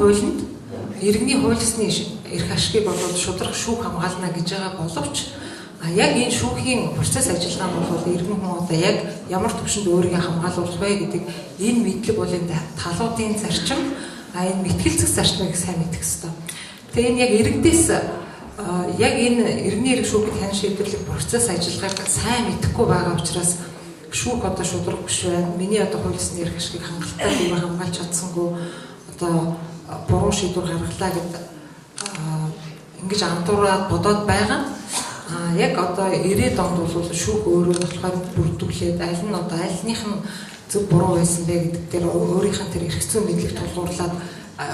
хуулинд иргэний хуулисны эрх ашигыг болоод шударга шүүх хамгаална гэж байгаа боловч яг энэ шүүхийн процесс ажиллагаа бол иргэн хүн одоо яг ямар төвшөнд өөрийгөө хамгаалуулах вэ гэдэг энэ мэдлэг бол энэ талуудын зарчим энэ мэтгэлцэх зарчмыг сайн мэдэх хэрэгтэй. Тэгээ энэ яг иргэдээс яг энэ иргэний эрх шүүхэд хэн шийдвэрлэх процесс ажиллагааг сайн мэдэхгүй байгаа учраас шүүх одоо шударга биш байна. Миний одоо хуулисны эрх ашигыг хангалттай бий хамгаалж чадсангүй одоо буруу шийдвэр гаргалаа гэдэг ингэж андуураад бодоод байгаа. Яг одоо 90-ад онд бол шүүх өөрөө болохоор бүрдүүлээд аль нь одоо альных нь зөв буруу байсан бэ гэдэг дээр өөрийнх нь тэр эрх зүйн мэдлэг тулгуурлаад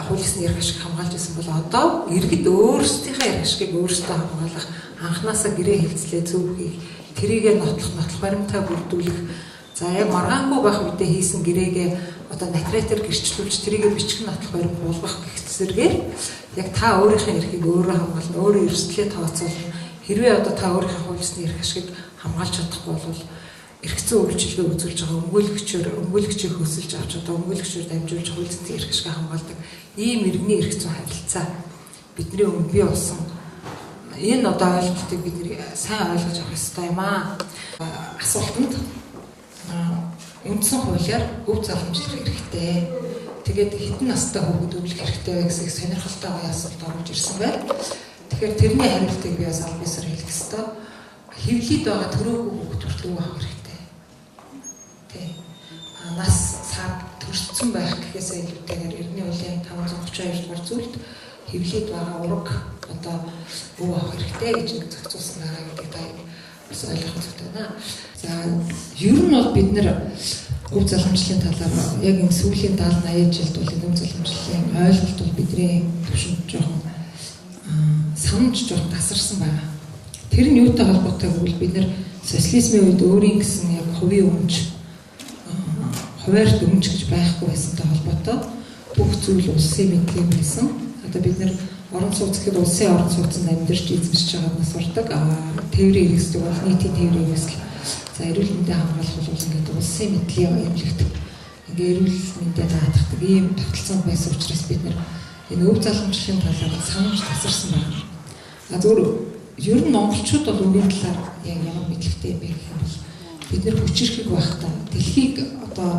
хуулийн эрх ашиг хамгаалж байсан бол одоо иргэд өөрсдийнхээ эрх ашигыг өөрсдөө хамгаалах анханасаа гэрээ хэлцлээ зөв хийх тэрийгэ нотлох баримтаа бүрдүүлэх за яг маргаангүй байх үедээ хийсэн гэрээгээ одоо нотариатаар гэрчлүүлж тэрийгэ бичих нотлох баримт болгох гэх зэрэгээр яг та өөрийнхөө эрхийг өөрөө хамгаална өөрөө эрсдлээ тооцоолно. Хэрвээ одоо та өөрийнхөө хуулийн эрх ашигыг хамгаалж чадахгүй бол эрх зүйн үйлчилгээ үзүүлж байгаа өмгөөлөгчөөр хөсөлж авч одоо өмгөөлөгчөөр дамжуулж хуулийн эрх ашигыг хамгаалдаг ийм иргэний эрх зүйн харилцаа бидний өмнө бий болсон. Энэ одоо ойлголтыг бид сайн ойлгож авах хэрэгтэй юм аа. Асуултанд үндсэн хуулиар өв залхамжлах хэрэгтэй. Тэгээд хэдэн настай хүүхэд өвлөх хэрэгтэй вэ гэсэн сонирхолтой асуулт орж ирсэн байна. Тэгэхээр тэрний хариултыг би бас албасаар хэлэх ёстой. Хэвлэлд байгаа төрөөгүй хүүхэд хүртэл өв авах хэрэгтэй. Тэ. Нас цаг төрсөн байх гэхээсээ илүүтэйгээр эрдэнэ хуулийн 532 дугаар зүйлд хэвлэлд байгаа ураг одоо өв авах хэрэгтэй гэж нэг зохицуулсан байгаа гэдэг та бас ойлгох хэрэгтэй байна. За ер нь бол бид нэр өв залхамжлалын талаар яг энэ сүүлийн 70-80 жилд бол өв залхамжлалын ойлголт бол бидний төвшөнд жоохон санамж жоохон тасарсан байна. Тэр нь юутай холбоотой гэвэл бид нэр социализмын үед өөрийн гэсэн яг хувийн өмч хуваарьт өмч гэж байхгүй байсантай холбоотой бүх зүйл улсын мэдлэг байсан. Одоо бид нэр орон сууц гэхэд улсын орон сууцнд амьдарч эзэмшиж байгаанаас сурдаг. Тээврийн хэрэгсдэг бол нийтийн тээврийн хэрэгсэл. За эрүүл мэндийг хамгаалах бол ингээд улсын мэдлийн эмнэлэгт ингээд эрүүл мэндийг даатгдаг ийм тогтолцоонд байсан учраас бид нэр энэ өв залхамжлалын талаар санамж тасарсан байна. Зөвхөн ер нь монголчууд бол өвийн талаар яг ямар мэдлэгтэй юм бэ гэх юм бол бид нэр хүчирхэг байхдаа дэлхийг одоо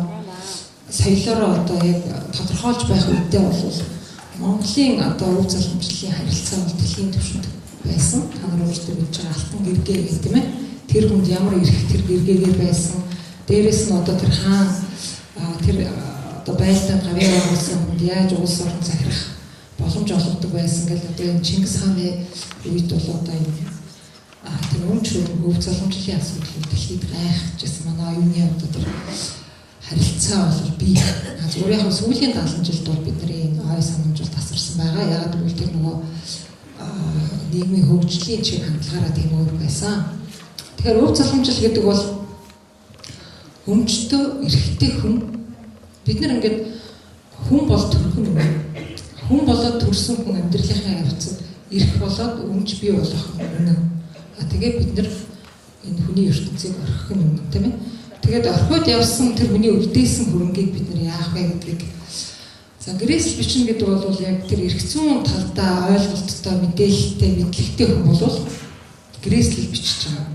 соёлоороо одоо яг тодорхойлж байх үедээ бол Монголын одоо өв залхамжлалын харилцаа бол дэлхийн түвшинд байсан. Та нар өөрсдөө мэдж байгаа алтан гэргээ гэх тийм ээ. Тэр хүнд ямар эрх тэр гэргээгээр байсан. Дээрээс нь одоо тэр хаан тэр одоо байлдаанд гавьяа болсон хүнд яаж улс орон захирах боломж олгодог байсан гэл одоо энэ Чингис хааны үед бол одоо энэ тэр өмч өв залхамжлалын асуудал дэлхийд гайхажсэн манай оюуны одоо тэр харилцаа бол бий. Зүгээр яг сүүлийн 70 жилд бол бидний энэ ой санамж бол тасарсан байгаа. Яагаад гэвэл тэр нөгөө нийгмийн хөгжлийн чиг хандлагаараа тийм өөр байсан. Тэгэхээр өв залхамжлал гэдэг бол өмчтөө эрхтэй хүн бид нар ингээд хүн бол төрхөн юм. Хүн болоод төрсөн хүн амьдралынхаа явцад эрх болоод өмч бий болох үнэ. Тэгээд бид нар энэ хүний ертөнцийг орхих юм тийм ээ. Тэгээд орхиод явсан тэр хүний өвдөөсөн хөрөнгийг бид нар яах вэ гэдгийг за гэрээсэл бичнэ гэдэг бол яг тэр эрх зүйн талдаа ойлголттой мэдээлэлтэй мэдлэгтэй хүн бол гэрээсэл бичиж байгаа.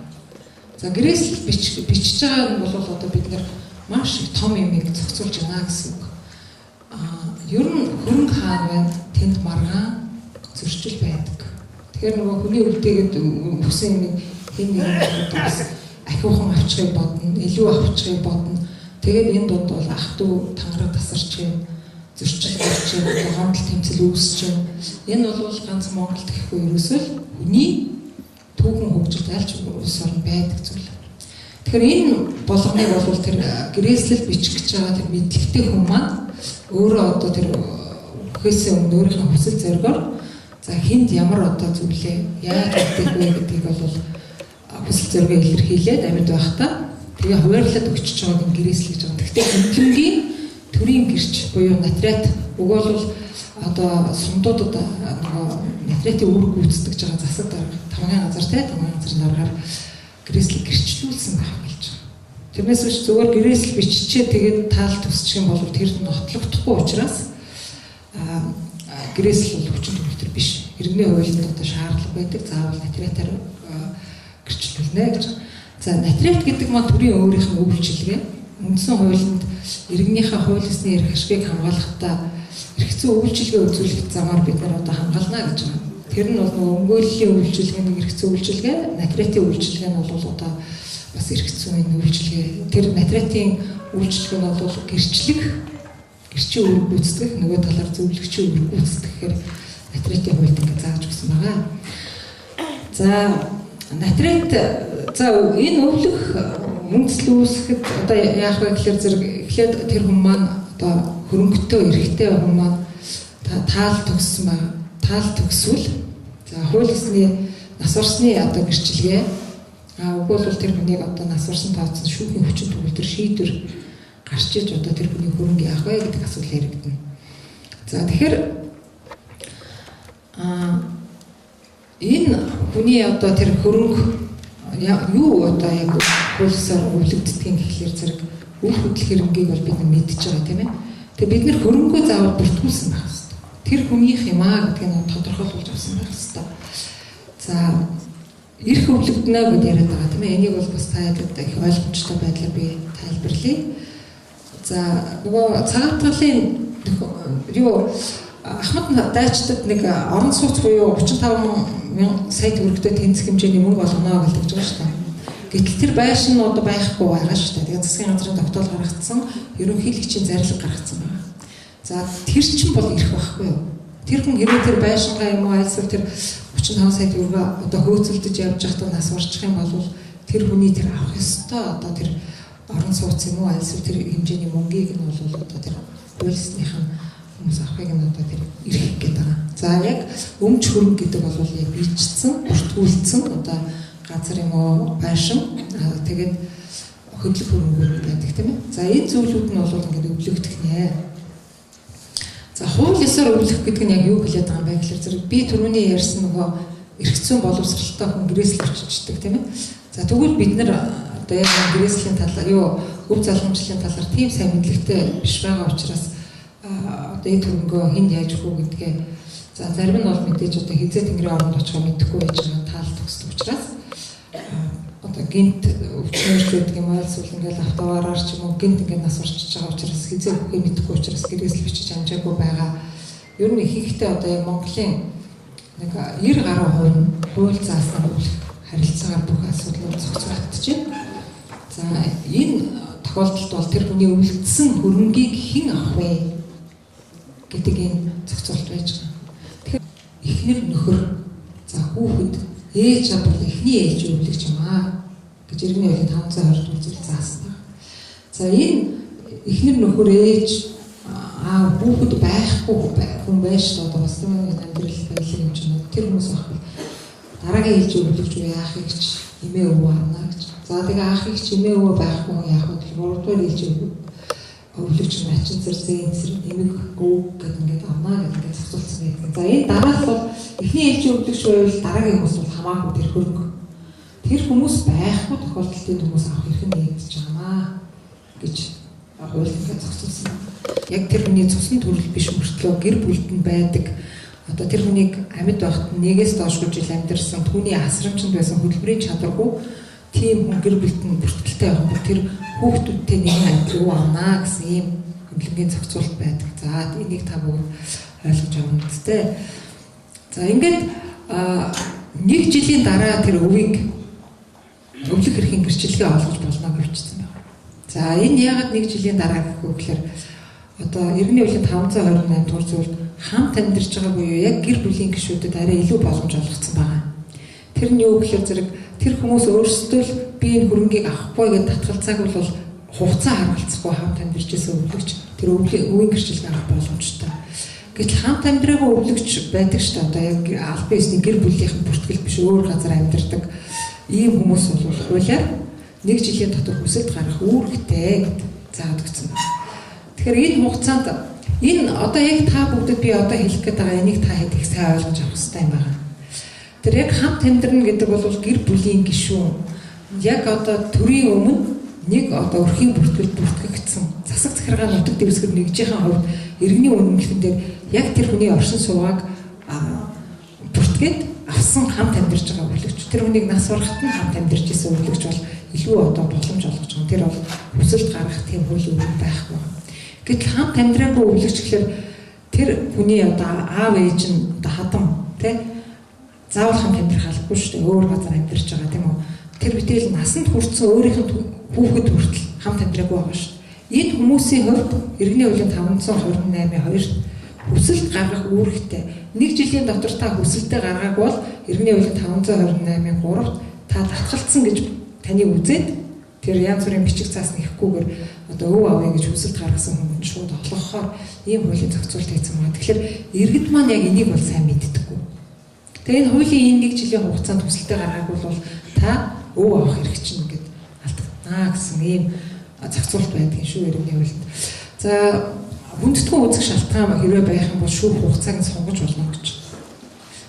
За гэрээсэл бичиж байгаа нь бол одоо бид нар маш их том юмыг зохицуулж байна гэсэн үг. Ер нь хөрөнгө хаан байна, тэнд маргаан зөрчил байдаг. Тэгэхээр нөгөө хүний өвдөөгээд хүсэн юм хэн нэгээс ахиухан авчхыг бодно, илүү авчхыг бодно. Тэгээд энэ дунд бол ах トゥ тангараг тасарч юм, зөрчил гарч юм, гомдол тэмцэл үүсч юм. Энэ бол ганц Монголд гэхгүй ерөөсөө хүний түүхэн хөгжилт альч улс орн байдаг зүйл. Тэгэхээр энэ болгоныг бол тэр гэрээслэл бичих гэж байгаа тэр мэдлэгтэй хүн маань өөрөө одоо тэр үхээсээ өмнө өөрийнхөө хүсэл зоригоор за хүнд ямар одоо зүйлээ яаж хийх вэ гэдгийг бол хүсэл зоригоо илэрхийлээд амьд байхдаа тэгээ хуваарлаад өгчөж байгааг нь гэрээслэж байгаа. Гэхдээ хэмжингийн төрийн гэрч буюу нотариат өгөөл одоо сундуудад нөгөө нотариатын үүрэг гүйцэтгэж байгаа засаг дарга тамгын газар те тамгын газрын даргаар гэрээслэл гэрчлүүлсэн байх болж байгаа. Тэрнээс биш зөвхөн гэрээсэл биччихээ тэгээд таал төсчих юм бол тэр нь нотлогдохгүй учраас гэрээсэл бол хүчин төгөлтөр биш. Иргэний хуулинд одоо шаардлага байдаг. Заавал нотариатаар гэрчлүүлнэ гэж. За нотариат гэдэг маань төрийн өөрийнх нь үйлчилгээ. Үндсэн хуулинд иргэнийхээ хууль ёсны эрх ашигыг хамгаалахдаа эрх зүйн үйлчилгээ үзүүлэх замаар бид нар одоо хамгаална гэж байна. Тэр нь бол нөгөө өмгөөллийн үйлчилгээ нэг эрх зүйн үйлчилгээ, нотариатын үйлчилгээ нь бол одоо бас эрх зүйн үйлчилгээ. Тэр нотариатын үйлчилгээ нь бол гэрчийн үүрэг гүйцэтгэх, нөгөө талаар зөвлөгчийн үүрэг гүйцэтгэх гэхээр нотариатын хуульд ингэ зааж өгсөн байгаа. За нотариат энэ өвлөх үндэслэл үүсгэхэд одоо яах вэ гэхээр зэрэг эхлээд тэр хүн маань одоо хөрөнгөтэй эрхтэй хүн маань таал төгссөн байна. Таал төгсвөл за хууль ёсны нас барсны одоо гэрчилгээ үгүй бол тэр хүнийг одоо нас барсан тооцсон шүүхийн хүчин төгөлдөр шийдвэр гарч иж одоо тэр хүний хөрөнгө яах вэ гэдэг асуулт яригдана. За тэгэхээр энэ хүний одоо тэр хөрөнгө юу одоо яг хуулиасаар өвлөгддгийг гэхлээр зэрэг үйл хөдлөх хэрэгнийг бол бид мэдчихэж байгаа тийм ээ. Тэгээ бид нэр хөрөнгөө заавал бүртгүүлсэн байх хэрэгтэй. Тэр хүнийх юм аа гэдгийг нь тодорхойлуулж авсан байх хэрэгтэй. За эрх өвлөгдөнө гэдээ яриад байгаа тийм ээ. Энийг бол бас тайлбар их ойлгомжтой байдлаар би тайлбарлая. За нөгөө цагаатгалын юу Ахмад дайчдад нэг орон сууц буюу 35,000 сая төгрөгтэй тэнцэх хэмжээний мөнгө олгоно гэж байгаа шүү дээ. Гэтэл тэр байшин нь одоо байхгүй байгаа шүү дээ. Тэгээ засгийн газрын тогтоол гаргацсан, ерөнхийлөгчийн зарлиг гаргацсан байна. За тэр чинь бол ирэх байхгүй юу? Тэр хүн хэрвээ тэр байшингаа юм уу альсвал тэр 35 сая төгрөгөө одоо хөөцөлдөж явж байхдаа нас барчих юм бол тэр хүний тэр авах ёстой одоо тэр орон сууц юм уу альсвал тэр хэмжээний мөнгийг нь бол одоо тэр хуулийнхын хүмүүс авахыг нь одоо тэр ирэх гэдэг байгаа. За яг өмч хөрөнгө гэдэг бол яг бичсэн, бүртгүүлсэн одоо газар юм уу байшин тэгээд хөдлөх хөрөнгө байдаг тийм ээ. За энэ зүйлүүд нь бол ингээд өвлөгдөх нэ. За хууль ёсоор өвлөх гэдэг нь яг юу хэлээд байгаа юм бэ гэхээр зэрэг би түрүүний ярьсан нөгөө эрх зүйн боловсралтай хүн гэрээсэл очиждаг тийм ээ. За тэгвэл бид нар одоо яг гэрээслийн талаар юу өв залгамжлалын талаар тийм сайн мэдлэгтэй биш байгаа учраас одоо энэ хөрөнгөө хэн яаж өгөх үү гэдгээ за зарим нь бол мэдээж одоо хизээ тэнгэрийн оронд очихоо мэдэхгүй байж байгаа таал төгсдөг учраас одоо гинт өвчнөр гэдэг юм аа эсвэл ингээл автовараар ч юм уу гинт ингээд нас орчиж байгаа учраас хизээ өгөхөө мэдэхгүй учраас гэрээсэл бичиж амжаагүй байгаа. Ер нь их ихтэй одоо яг Монголын нэг 90 гаруй хувь нь хууль зааснаар харилцаагаар бүх асуудлууд зохицуулагдчихэв. За энэ тохиолдолд бол тэр хүний өвлөгдсөн хөрөнгийг хэн авах вэ гэдэг энэ зохицуулт байж байгаа. Тэгэхээр эхнэр нөхөр за хүүхэд ээж авал эхний ээж өвлөгч юм аа гэж иргэний хуулийн 520 дугаар зүйл заасан байна. За энэ эхнэр нөхөр ээж хүүхэд байхгүй хүн байж одоо бас амьдрал баялаг юм чинь тэр хүмүүс авах дараагийн ээж өвлөгч үү яах гэж эмээ өвөө авна гэж. За тэгээ ахыг ч эмээ өвөө байхгүй яах вэ гэхээр 3 дугаар ээж өвлөгч начин зэрэг эмэг өвөг гэдэг ингээд авна гэдэг ингээд зохицуулсан байдаг. За энэ дараалал бол эхний ээж өвлөгч байвал дараагийн хүмүүс бол хамаагүй тэр хөрөнгө. Тэр хүмүүс байхгүй тохиолдолд хүмүүс авах хэрэг нэгдэж байгаамаа гэж хууль ингээд зохицуулсан. Яг тэр хүний цусны төрөл биш мөртлөө гэр бүлд нь байдаг. Одоо тэр хүнийг амьд байхад нэгээс доошгүй жил амьдэрсэн түүний асрамжинд байсан хөдөлмөрийн чадваргүй тийм хүн гэр бүлд нь бүртгэлтэй явах бол тэр хүүхдүүдтэй нэгэн амьдрал авнаа гэсэн ийм хөдөлгөөний зохицуулт байдаг. За энийг та бүгд ойлгож авах үстэй. За ингээд нэг жилийн дараа тэр өвийг өвлөх эрхийн гэрчилгээ олгож болно гэж бичсэн байна. За энэ яагаад нэг жилийн дараа гэх вэ гэхээр одоо иргэний хуулийн 528 дугаар зүйлд хамт амьдарч байгаа буюу яг гэр бүлийн гишүүдэд арай илүү боломж олгогдсон байгаа. Тэр нь юу гэхээр зэрэг тэр хүмүүс өөрсдөө л би энэ хөрөнгийг авахгүй гэж татгалцаагүй бол хугацаа харгалцахгүй хамт амьдарч байсан өвлөгч тэр өвийн гэрчилгээ авах боломжтой. Гэтэл хамт амьдраагүй өвлөгч байдаг шүү дээ. Одоо яг албан ёсны гэр бүлийнхэн бүртгэл биш өөр газар амьдардаг ийм хүмүүс бол хуулиар нэг жилийн дотор хүсэлт гаргах үүрэгтэй гэж заадаг гэсэн байна. Тэгэхээр энэ хугацаанд энэ одоо яг та бүгдэд би одоо хэлэх гээд байгаа энийг та хэд их сайн ойлгож авах хэрэгтэй юм байна. Тэр яг хамт амьдрна гэдэг бол гэр бүлийн гишүүн. Яг одоо төрийн өмнө нэг одоо өрхийн бүртгэгдсэн засаг захиргаа нутаг дэвсгэр нэгжийн хувьд иргэний үнэмлэхэн дээр яг тэр хүний оршин суугааг бүртгээд авсан хамт амьдарч байгаа өвлөгч. Тэр хүнийг нас барахад нь хамт амьдарч исэн өвлөгч бол илүү одоо боломж олгож байгаа. Тэр бол хүсэлт гаргах тийм хөл өгөн байхгүй. Гэтэл хамт амьдраагүй өвлөгч гэхэлэр тэр хүний одоо аав ээж нь одоо хадам тий заавал хамт амьдрах албагүй шүү дээ. Өөр газар амьдарч байгаа тийм үү. Тэр битэл насанд хүрсэн өөрийнх нь хүүхэд хүртэл хамт амьдраагүй байгаа шүү дээ. Энэ хүмүүсийн хувьд иргэний хуулийн 528-2 хүсэлт гаргах үүрэгтэй. Нэг жилийн дотор та хүсэлтээ гаргааг бол иргэний хуулийн 528-3-т та татгалцсан гэж таныг үзээд тэр янз бүрийн бичиг цаас нэхгүйгээр одоо өв авъя гэж хүсэлт гаргасан хүнд шууд олгохоор ийм хуулийн зохицуулт хийсэн байна. Тэгэхээр иргэд маань яг энийг бол сайн мэддэггүй. Тэгээ энэ хуулийн энэ нэг жилийн хугацаанд хүсэлтээ гаргааг бол та өв авах хэрэг чинь ингээд алдагнаа гэсэн ийм зохицуулт байдаг шүү иргэний хуулинд. За хүндэтгэн үүсэх шалтгаан хэрвээ байх юм бол шүүх хугацааг нь сонгож болно гэж.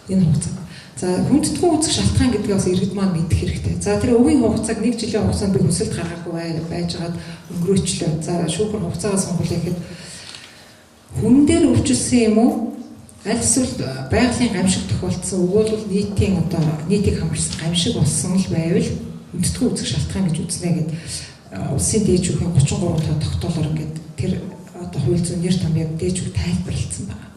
Энэ хугацаа. За хүндэтгэн үүсэх шалтгаан гэдгийг бас иргэд маань мэдэх хэрэгтэй. За тэр өвгийн хугацааг нэг жилийн хугацаанд би хүсэлт гаргаагүй байжгаад өнгөрөөчлөө. За шүүхэр хугацаагаа сонгуулъя гэхэд хүн дээр өвчлсөн юм уу? Аль эсвэл байгалийн гамшиг тохиолдсон өгөөл нийтийг хамарсан гамшиг болсон л байвал хүндэтгэн үүсэх шалтгаан гэж үзнэ гэдэг улсын дээд шүүхийн 33 тоо тогтоолоор ингээд тэр одоо хууль зүйн нэр том яг дээд шүүх тайлбарлагдсан байна.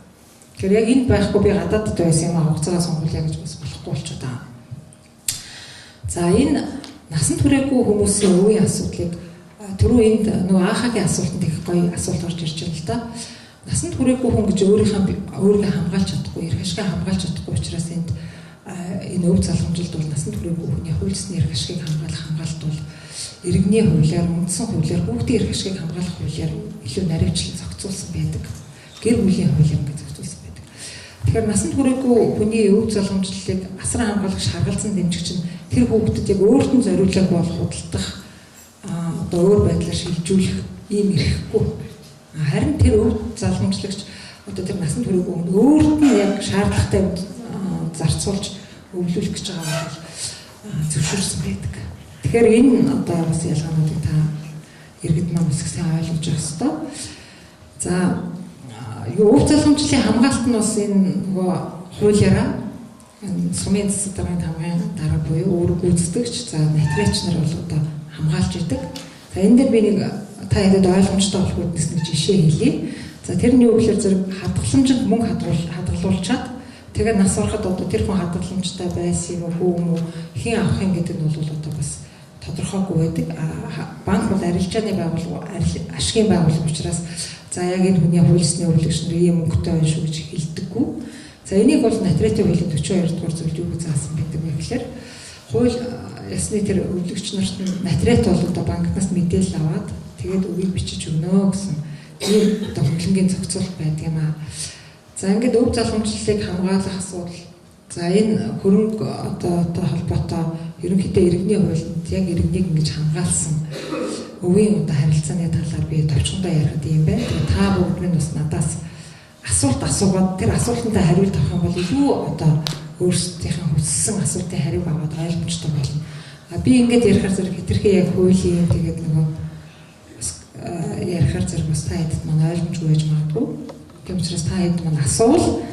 Тэгэхээр яг энд байхгүй би гадаадд байсан юм а хугацаагаа сонгуулъя гэж бас болохгүй болчиход байгаа. За энэ насанд хүрээгүй хүмүүсийн өвийн асуудлыг түрүү энд нөгөө анхаагийн асуултанд их гоё асуулт орж ирж байна л да. Насанд хүрээгүй хүн гэж өөрийгөө хамгаалж чадахгүй, эрх ашигыг хамгаалж чадахгүй учраас энд энэ өв залгамжилт бол насанд хүрээгүй хүний хуульсны эрх ашигыг хамгаалалт бол иргэний хуулиар, үндсэн хуулиар, хүүхдийн эрх ашигыг хамгаалах хуулиар илүү наривчлан зохицуулсан байдаг. Гэр бүлийн хуулиар гэж зохицуулсан байдаг. Тэгэхээр насанд хүрээгүй хүний өв залгамжлалыг асар хамгаалагч харгалзан дэмжигч нь тэр хүүхдэд яг өөрт нь зориулаг бол худалдах одоо өөр байдлаар шилжүүлэх ийм эрхгүй. Харин тэр өв залгамжлагч одоо тэр насанд хүрээгүй хүн өөрт нь яг шаардлагатай зарцуулж өвлүүлэх гэж байгаа бол зөвшөөрсөн байдаг. Тэгэхээр энэ одоо бас ялгаануудыг та иргэд маань бас ихсэн ойлгож явах хэрэгтэй. За өв залгамжлалын хамгаалалт нь бас энэ нөгөө хуулиараа сумын засаг даргын хамгийн дараа буюу үүрэг гүйцэтгэгч за материалч нар бол одоо хамгаалж идэг. За энэ дээр би нэг та яагаад ойлгомжтой болох үүднээс нэг жишээ хэлье. За тэрний юу гэхээр зэрэг хадгаламжинд мөнгө хадгалуулчаад тэгээд нас ороход одоо тэр хүн хадгаламжтай байсан юм уу хүү хэн авах юм гэдэг нь бол одоо бас тодорхойгүй байдаг. Банк бол арилжааны байгууллага, ашигын байгууллага учраас за яг энэ хүний хуулисны өвлөгч нар ийм мөнгөтэй байна шүү гэж хэлдэггүй. За энийг бол нотариатын хуулийн 42 дугаар зүйлд юу гэж заасан байдаг вэ гэхээр хууль ясны тэр өвлөгч нарт нотариат бол одоо банкнаас мэдээлэл аваад тэгээд үгийг бичиж өгнө гэсэн ийм одоо хөлбөмбөгийн зохицуулт байдаг юм аа. За ингээд өв залгамжлалыг хамгаалах асуудал. За энэ хөрөнгө одоо холбоотой ерөнхийдөө иргэний хуулинд яг иргэнийг ингэж хамгаалсан өвийн одоо харилцааны талаар би товчхондоо ярихад юм байна. Тэгээ та бүгд минь бас надаас асуулт асуугаад тэр асуултанд хариулт авах юм бол илүү одоо өөрсдийнхээ хүссэн асуултын хариуг аваад ойлгомжтой болно. Би ингээд ярихаар зэрэг хэтэрхий яг хуулийн тэгээд нөгөө ярихаар зэрэг бас та хэдд маань ойлгомжгүй байж магадгүй. Тийм учраас та хэдд маань асуувал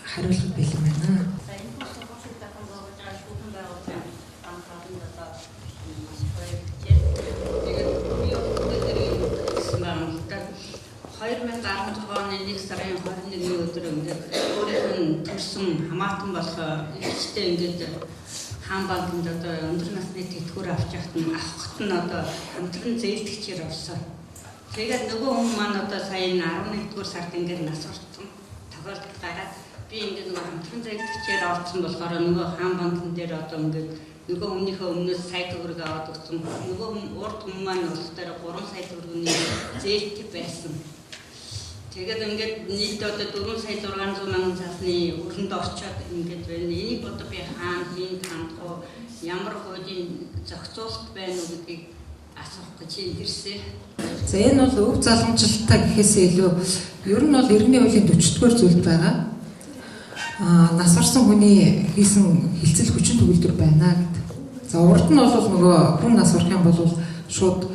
хариулах бэлэн байна. Хамаатан болох ихтэй ингээд хаан банкнд одоо өндөр насны тэтгэвэр авч явахт нь авахт нь одоо хамтран зээлдэгчээр орсон. Тэгээд нөгөө хүн маань одоо сая 11-р сард ингээд нас орсон. Тохиолдол гараад би ингээд нөгөө хамтран зээлдэгчээр орсон болохоор нөгөө хаан банкн дээр одоо ингээд нөгөө өмнөхөө өмнөөс сая төгрөг аваад өгсөн. Нөгөө урд хүн маань бол тэр 3 сая төгрөгийн зээлтэй байсан. Тэгээд ингээд нийт одоо 4 сая 600 мянган цасны өрөнд орчоод ингээд байна. Энийг одоо би хаана хийн хандах ямар хуулийн зохицуулалт байна уу гэдгийг асуух гэж ирсэн. За энэ бол өв залгамжлалтай гэхээсээ илүү ер нь бол иргэний хуулийн 40-р зүйлд байгаа. Нас орсон хүний хийсэн хилцэл хүчин төгөлдөр байна гэдэг. За урд нь бол нөгөө хүн нас орох юм бол шууд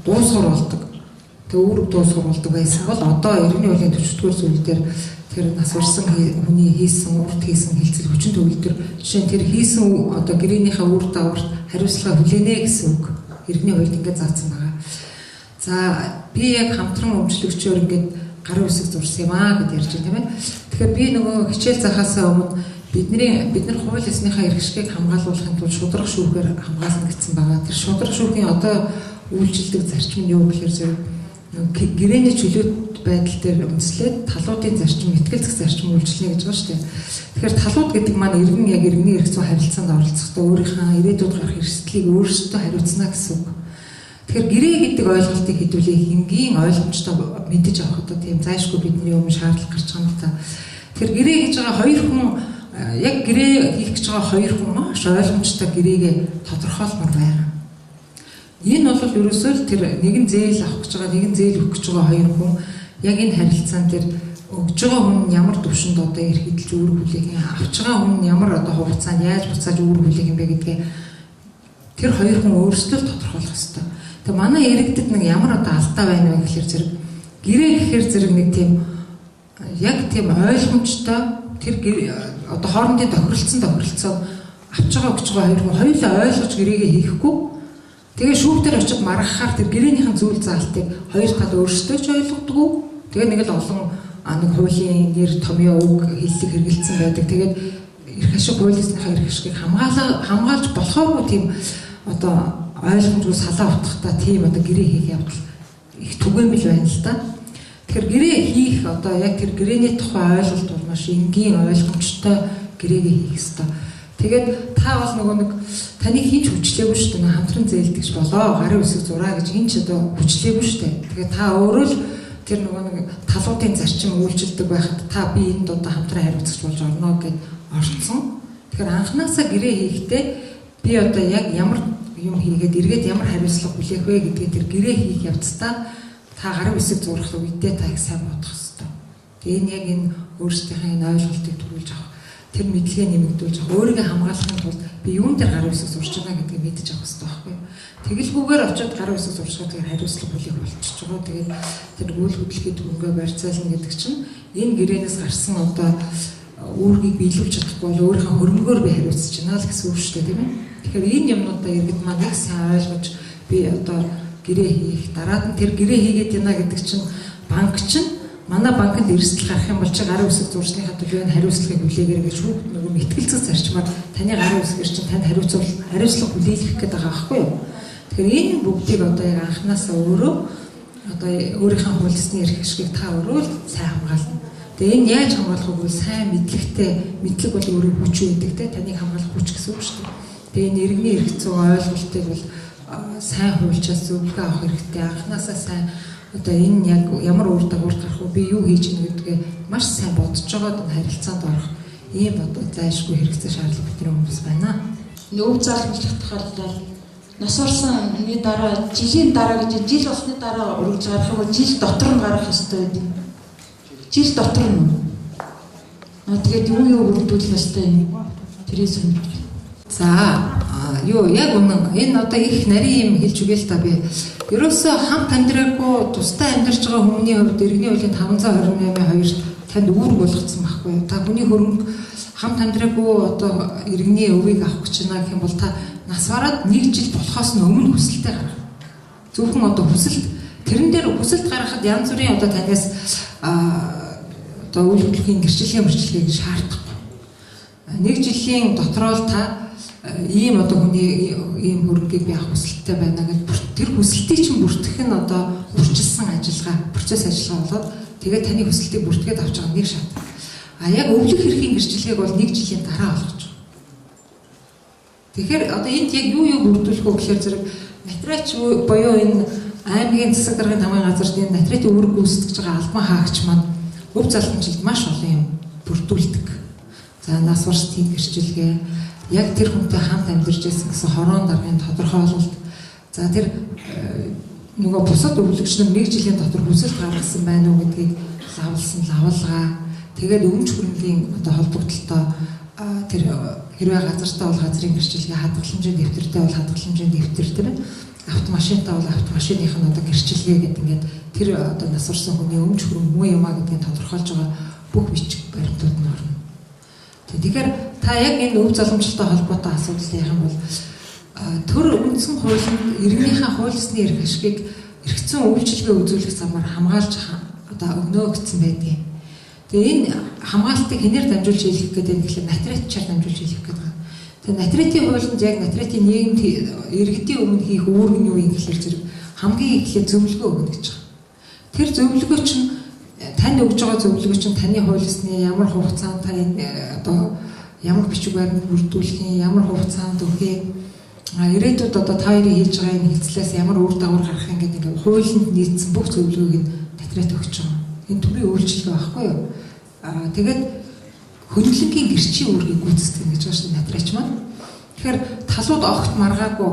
дуус сурвалдаг. Тэгээ үүрэг дуус сурвалдаг байсан бол одоо иргэний хуулийн 40-р зүйл дээр тэр нас барсан хүний хийсэн урд хийсэн хилцэл хүчин төгөлдөр жишээ нь тэр хийсэн одоо гэрээнийхээ үр дагаварт хариуцлага хүлээнэ гэсэн үг иргэний хуульд ингээд заасан байгаа. За би яг хамтран өмчлөгчөөр ингээд гарын үсэг зурсан юм аа гэд ярьж байна тийм ээ. Тэгэхээр би нөгөө хичээл заахаасаа өмнө бид нар хууль ёсныхаа эрх шигшгийг хамгаалуулахын тулд шударга шүүхээр хамгаална гэсэн байгаа. Тэр шударга шүүхийн одоо үйлчилдэг зарчим нь юу гэхээр зөв гэрээний чөлөөт байдал дээр үндэслээд талуудын зарчим, ихтгэл зарчим үйлчлэнэ гэж байгаа шүү дээ. Тэгэхээр талууд гэдэг маань иргэн яг иргэний эрх зүйн харилцаанд оролцохдоо өөрийнхөө ирээдүйд гарах эрсдлийг өөрсдөө хариуцна гэсэн үг. Тэгэхээр гэрээ гэдэг ойлголтыг хэдүүлээ энгийн ойлгомжтой мэдэж авах одоо тийм зайшгүй бидний өмнө шаардлага гарч байгаа юм та. Тэгэхээр гэрээ гэж байгаа хоёр хүн яг гэрээ хийх гэж байгаа хоёр хүн маш ойлгомжтой гэрээгээ тодорхойлмор байна. Энэ бол ерөөсөө л тэр нэгэн зээл авах гэж байгаа, нэгэн зээл өгөх гэж байгаа хоёр хүн яг энэ харилцаан дээр өгж байгаа хүн ямар төвшөнд одоо эрхэлж үүрэг хүлээх юм, авч байгаа хүн ямар одоо хугацаанд яаж буцааж үүрэг хүлээх юм бэ гэдгээ тэр хоёр хүн өөрсдөө л тодорхойлох ёстой. Тэгээ манай иргэдэд нэг ямар одоо алдаа байна вэ гэхээр зэрэг гэрээ гэхээр зэрэг нэг тийм яг тийм ойлгомжтой тэр одоо хоорондын тохиролцоо авч байгаа өгч байгаа хоёр хүн хоёулаа ойлгож гэрээгээ хийхгүй. Тэгээ шүүхтэр очиж маргахаар тэр гэрээнийхэн зүйл заалтыг хоёр тал өөрсдөө ч ойлгодгүй. Тэгээ нэг л олон нэг хуулийн нэр томьёо үг хэллэг хэрэгэлсэн байдаг. Тэгээд эрх ашиг хуулийнхаа эрх ашигыг хамгаалж болохоогүй тийм одоо ойлгомжгүй салаа утгатай тийм одоо гэрээ хийх явдал их түгээмэл байна л да. Тэгэхээр гэрээ хийх одоо яг тэр гэрээний тухай ойлголт бол маш энгийн ойлгомжтой гэрээгээ хийх ёстой. Тэгээд та бол нөгөө нэг таныг хинч хүчлээгүй шүү дээ. Хамтран зээлдэгч болоо гарын үсэг зураа гэж хинч одоо хүчлээгүй шүү дээ. Тэгээд та өөрөө л тэр нөгөө нэг талуудын зарчим үйлчилдэг байхад та би энд одоо хамтран хариуцагч болж орно гэж орцсон. Тэгэхээр анханасаа гэрээ хийхдээ би одоо яг ямар юм хийгээд эргээд ямар хариуцлага хүлээх вэ гэдгээ тэр гэрээ хийх явцдаа та гарын үсэг зурах үедээ та их сайн бодох хэрэгтэй. Тэгээ энэ яг энэ өөрсдийнхээ энэ ойлголтыг төрүүлж авах тэр мэдлэгээ нэмэгдүүлж авах өөрийгөө хамгаалахын тулд би юун дээр гарын үсэг зурж байгаа гэдгийг мэдэж авах хэрэгтэй байхгүй юу? Тэгэлгүйгээр очиод гарын үсэг зуршгаа тэр хариуцлага хүлээх болчихж байгаа. Тэгээд тэр үйл хөдлөлийн дүнгээ барьцаална гэдэг чинь энэ гэрээнээс гарсан одоо үүргийг биелүүлж чадахгүй бол өөрийнхөө хөрөнгөөр би хариуцж байна л гэсэн үг шүү дээ тийм ээ. Тэгэхээр энэ юмнуудаа иргэд маань нэг сайн ойлгож би одоо гэрээ хийх дараад нь тэр гэрээ хийгээд байна гэдэг чинь банк чинь манай банкнд эрсдэл гарах юм бол чи гарын үсэг зурсныхаа төлөө хариуцлагыг хүлээгэр гэж нөгөө мэтгэлцэх зарчмаар таны гарын үсгээр чинь танд хариуцлага хүлээх гэдэг байгаа байхгүй юу? Тэгэхээр энэ бүгдийг одоо яг анханасаа өөрөө одоо өөрийнхөө хуулисны эрх ашигыг та өөрөө л сайн хамгаална. Тэгээ энэ яаж хамгаалах вэ? Сайн мэдлэгтэй, мэдлэг бол өөрөө хүч үүдэг те таныг хамгаалах хүч гэсэн үг шүү дээ. Тэгээ энэ иргэний эрх зүйн ойлголтыг бол сайн хуульчаас зөвлөгөө авах хэрэгтэй. Анханасаа сайн одоо энэ яг ямар үр дагавар гарах вэ? Би юу хийж ийн гэдгээ маш сайн бодож байгаад харилцаанд орох ийм одоо зайлшгүй хэрэгцээ шаардлага бидний хүмүүс байна. Өв заалмжлах тохиолдолд нас орсон хүний дараа жилийн дараа гэж жил болсны дараа үргэлж гарах уу жил дотор нь гарах ёстой гэдэг. Жил дотор нь. Тэгээд юу бүрдүүлэх ёстой юм. Тэрээс юм. За юу яг үнэн энэ одоо их нарийн юм хэлж үгүй л та би. Ерөөсөө хамт амьдраагүй тусдаа амьдарч байгаа хүмүүний хувьд иргэний хуулийн 528-2 танд үүрэг болгоцсон байхгүй. Та хүний хөрөнгө хамт амьдраагүй одоо иргэний өвийг авах гэж байна гэх юм бол та нас бараад 1 жил болохоос нь өмнө хүсэлтээ гаргах. Зөвхөн одоо хүсэлт тэрэн дээр хүсэлт гаргахад янз бүрийн одоо танаас одоо үйл хөдлөлийн гэрчлэгийн шаардахгүй. 1 жилийн дотроо та ийм одоо хүний ийм хөрөнгийг би авах хүсэлттэй байна гэж тэр хүсэлтийг чинь бүртгэх нь одоо үржилсэн ажиллагаа, процесс ажиллагаа болоод тэгээд таны хүсэлтийг бүртгээд авч байгаа нэг шат. Яг өвлөх эрхийн гэрчлэгийг бол 1 жилийн дараа болгож байгаа. Тэгэхээр одоо энд яг юу бүрдүүлэх вэ гэхээр зэрэг материалч буюу энэ аймгийн засаг даргын тамгын газар энэ материалын үүрэг гүйцэтгэж байгаа албан хаагч маань өв залхамжилт маш олон юм бүрдүүлдэг. За нас барсны гэрчлэгээ яг тэр хүнтэй хамт амьдарч байсан гэсэн хорон даргын тодорхойлолт. За тэр нөгөө бусад өвлөгч нар 1 жилийн дотор хүсэлт гаргасан байна уу гэдгийг лавлсан лавлгаа. Тэгээд өмч хөрөнгөний одоо холбогдлолтой тэр хэрвээ газартаа бол газрын гэрчлэгээ хадгаламжийн дэвтэртэй бол хадгаламжийн дэвтэр тэр автомашинтай бол автомашиных нь одоо гэрчлэгээ гэдэг ингээд тэр одоо насварсан хүний өмч хөрөнгө муу юмаа гэдгийг тодорхойлж байгаа бүх бичиг баримтууд нь орно. Тэгэхээр та яг энэ өв залгамжтай холбоотой асуудал ярих юм бол төр үндсэн хуулинд иргэнийхээ хуулисны эрх ашигыг эргэцэн үйлчилгээ үзүүлэх замаар хамгаалж одоо өгнө гэсэн байдгийг. Тэгээ энэ хамгаалтыг хинээр дамжуулж хийх гэдэг нь тэгэхээр натриатчаар дамжуулж хийх гэдэг. Тэгээ натриатын хуулинд яг натриатын нийгэмд иргэдийн өмнө хийх үүрэг нь юу юм гэхээр зэрэг хамгийн ихэлийн зөвлөгөө өгнө гэж байгаа. Тэр зөвлөгөө чинь тань өгж байгаа зөвлөгөө чинь таны хуулисны ямар хугацаанд таны одоо ямар бичиг баримт бүрдүүлэх, ямар хугацаанд өгье, ирээдүйд одоо та хоёрын хийж байгаа энэ хэцлээс ямар үр дагавар гарах юм гэдэг ингээд хуулинд нийцсэн бүх зөвлөгөөг натриат өгч байгаа. Энэ төрлийн үйлчлэл байхгүй юу? Тэгээд хөндлөнгийн гэрчийн үүргийг гүйцэтгэх гэж байгаа шүү дээ натриач маань. Тэгэхээр талууд огт маргаагүй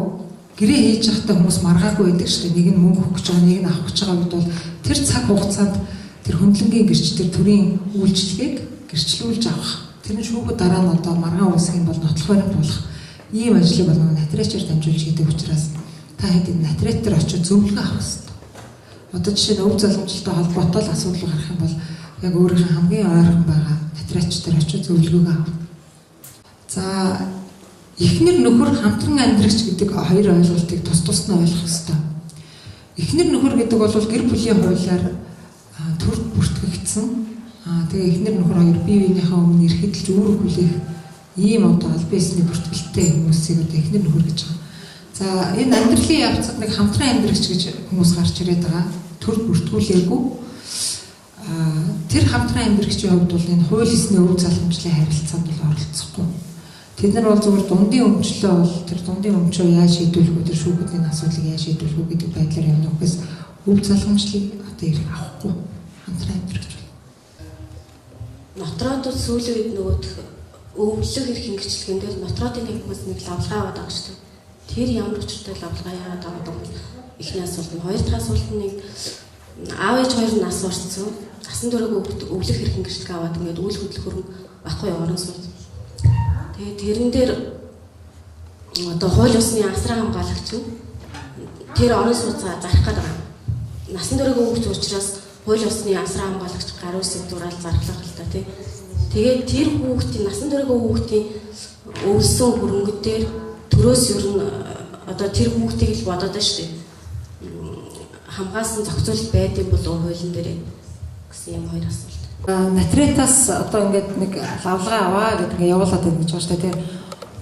гэрээ хийж байхдаа хүмүүс маргаагүй байдаг шүү дээ. Нэг нь мөнгө өгөх гэж байгаа, нэг нь авах гэж байгаа үед бол тэр цаг хугацаанд тэр хөндлөнгийн гэрч тэр төрийн үйлчлэгийг гэрчлүүлж авах. Тэр нь шүүгүүд дараа нь одоо маргаан үүсэх юм бол нотлох баримт болох ийм ажлыг бол натриачаар дамжуулж хийдэг учраас та хэд энэ натриат дээр очиж зөвлөгөө авах хэрэгтэй. Одоо жишээ нь өв залгамжтай холбоотой л асуудал гарах юм бол яг өөрийнхөө хамгийн ойрхон байгаа натриач дээр очиж зөвлөгөө авах. За эхнэр нөхөр хамтран амьдрагч гэдэг хоёр ойлголтыг тус тусна ойлгох хэрэгтэй. Эхнэр нөхөр гэдэг бол гэр бүлийн хуулиар төр бүртгэгдсэн. Тэгээ эхнэр нөхөр хоёр бие биенийхээ өмнө эрхэдэлж үүрэг хүлээх ийм одоо аль биесний бүртгэлтэй хүмүүсийг одоо эхнэр нөхөр гэж байгаа. За энэ амьдралын явцад нэг хамтран амьдрагч гэж хүмүүс гарч ирээд байгаа. Төр бүртгүүлээгүй. Тэр хамтран амьдрагчийн хувьд бол энэ хуулисны өв залгамжлын харилцаанд бол оролцохгүй. Тэд нар бол зөвхөн дундын өмчлөө бол тэр дундын өмчөө яаж шийдвэрлэх вэ, тэр шүүхүүдийн асуудлыг яаж шийдвэрлэх вэ гэдэг байдлаар явна. Үгээс өв залгамжлыг одоо ирэх авахгүй хамтран амьдрагч бол. Нотродод сүүлийн үед нөгөөх өвлөх эрх хангалтын дээр нотродын хүмүүс нэг лавлгаа аваад байгаа шүү дээ. Тэр ямар учиртай лавлгаа яагаад аваад байгаа вэ? Эхний асуулт нь, хоёр дахь асуулт нь аав ээж хоёр нас орсон. Насан туршид өвлөх эрх хангалтыг аваад ингээд үйл хөдлөх хөрөнгө баггүй орон сууц. Тэгээд тэрэн дээр одоо хууль ёсны асраа хамгаалагч нь тэр орон сууцаа зарах гэдэг. Насан туршид өвлөх учраас хууль ёсны асраа хамгаалагч гар үсэг зураал зархлах л та тий. Тэгээд тэр хүүхдийн насан туршид хүүхдийн өвлсөн хөрөнгө дээр төрөөс ер нь одоо тэр хүүхдийг л бодоод байна шүү дээ. Хамгаалсан зохицуулалт байдсан болов хуулийн дээр гэсэн юм хоёр асуулт. Натриатаас одоо ингээд нэг лавлгаа аваа гэдэг ингээд явуулаад байна гэж байна шүү дээ.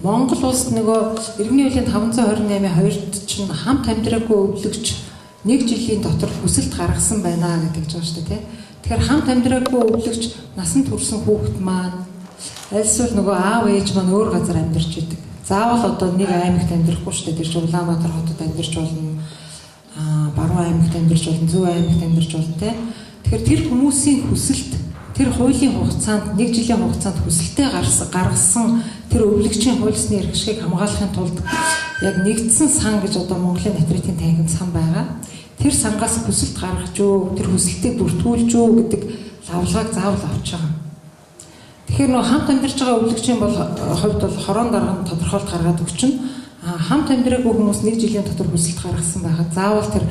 Монгол улс нөгөө иргэний хуулийн 528-2-д чинь хамт амьдраагүй өвлөгч 1 жилийн дотор хүсэлт гаргасан байна гэдэг гэж байна шүү дээ. Тэгэхээр хамт амьдраагүй өвлөгч насанд хүрсэн хүүхэд маань альсвал нөгөө аав ээж маань өөр газар амьдарч идэг. Заавал одоо нэг аймагт амьдрахгүй шүү дээ. Тэр чинь Улаанбаатар хотод амьдарч болно. Баруун аймагт амьдарч болно, Зөв аймагт амьдарч болно те. Тэгэхээр тэр хүмүүсийн хүсэлт тэр хуулийн хугацаанд 1 жилийн хугацаанд хүсэлтээ гаргасан тэр өвлөгчийн хуулисны эрх ашигыг хамгаалахын тулд яг нэгдсэн сан гэж одоо Монголын натриатын танхимд сан байгаа. Тэр сангаас хүсэлт гаргаж юу, тэр хүсэлтийг бүртгүүлж юу гэдэг лавлгааг заавал авч байгаа. Тэгэхээр нөө хамт амьдарч байгаа өвлөгчийн хувьд бол хорон дарга тодорхойлт гаргаад өгчнө. Хамт амьдраагүй хүмүүс 1 жилийн дотор хүсэлт гаргасан байхад заавал тэр